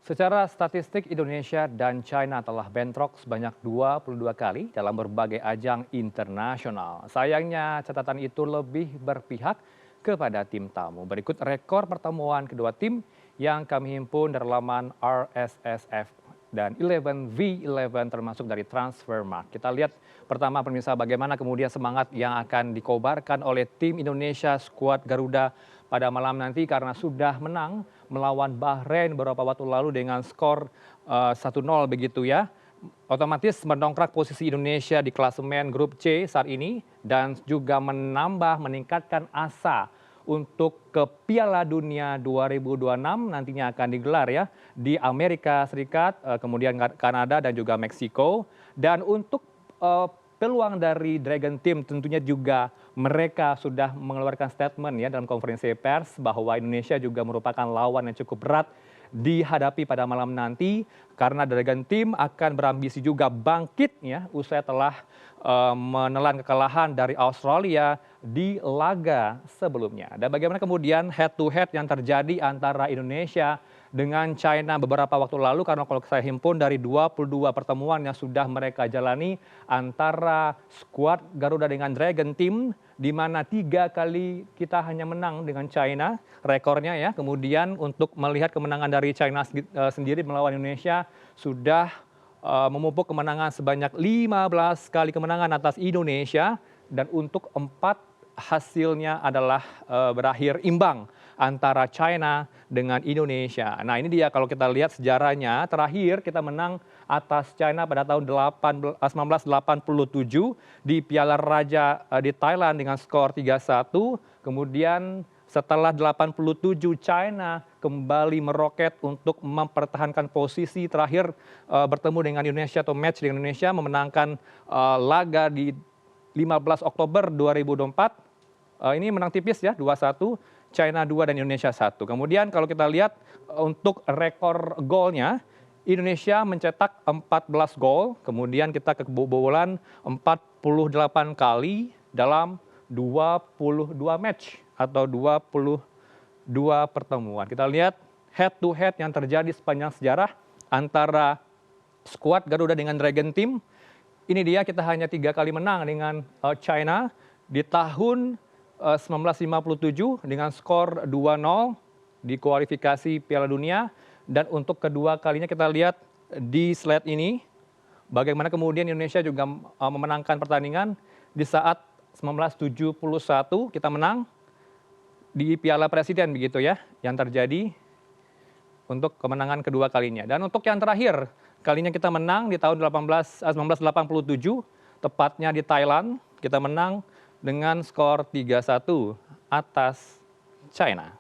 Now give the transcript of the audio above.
Secara statistik, Indonesia dan China telah bentrok sebanyak 22 kali dalam berbagai ajang internasional. Sayangnya, catatan itu lebih berpihak kepada tim tamu. Berikut rekor pertemuan kedua tim yang kami himpun dari laman RSSF dan 11v11 termasuk dari Transfermarkt. Kita lihat pertama pemirsa bagaimana kemudian semangat yang akan dikobarkan oleh tim Indonesia skuad Garuda pada malam nanti karena sudah menang melawan Bahrain beberapa waktu lalu dengan skor 1-0 begitu ya. Otomatis mendongkrak posisi Indonesia di klasemen grup C saat ini dan juga meningkatkan asa untuk ke Piala Dunia 2026 nantinya akan digelar ya di Amerika Serikat, kemudian Kanada dan juga Meksiko. Dan untuk peluang dari Dragon Team tentunya juga mereka sudah mengeluarkan statement ya dalam konferensi pers bahwa Indonesia juga merupakan lawan yang cukup berat dihadapi pada malam nanti karena Dragon Team akan berambisi juga bangkit ya usai telah menelan kekalahan dari Australia di laga sebelumnya. Dan bagaimana kemudian head to head yang terjadi antara Indonesia dengan China beberapa waktu lalu karena kalau saya himpun dari 22 pertemuan yang sudah mereka jalani antara skuad Garuda dengan Dragon Team di mana 3 kali kita hanya menang dengan China rekornya ya. Kemudian untuk melihat kemenangan dari China sendiri melawan Indonesia sudah memupuk kemenangan sebanyak 15 kali kemenangan atas Indonesia dan untuk 4 hasilnya adalah berakhir imbang antara China dengan Indonesia. Nah ini dia kalau kita lihat sejarahnya terakhir kita menang atas China pada tahun 1987 di Piala Raja di Thailand dengan skor 3-1. Kemudian setelah 87 China kembali meroket untuk mempertahankan posisi terakhir bertemu dengan Indonesia atau match dengan Indonesia memenangkan laga di 15 Oktober 2024. Ini menang tipis ya 2-1, China 2 dan Indonesia 1. Kemudian kalau kita lihat untuk rekor golnya Indonesia mencetak 14 gol, kemudian kita kebobolan 48 kali dalam 22 match atau 22 pertemuan. Kita lihat head to head yang terjadi sepanjang sejarah antara skuad Garuda dengan Dragon Team. Ini dia kita hanya 3 kali menang dengan China di tahun 1957 dengan skor 2-0 di kualifikasi Piala Dunia. Dan untuk kedua kalinya kita lihat di slide ini bagaimana kemudian Indonesia juga memenangkan pertandingan di saat 1971 kita menang di Piala Presiden begitu ya yang terjadi untuk kemenangan kedua kalinya. Dan untuk yang terakhir kalinya kita menang di tahun 1987 tepatnya di Thailand kita menang dengan skor 3-1 atas China.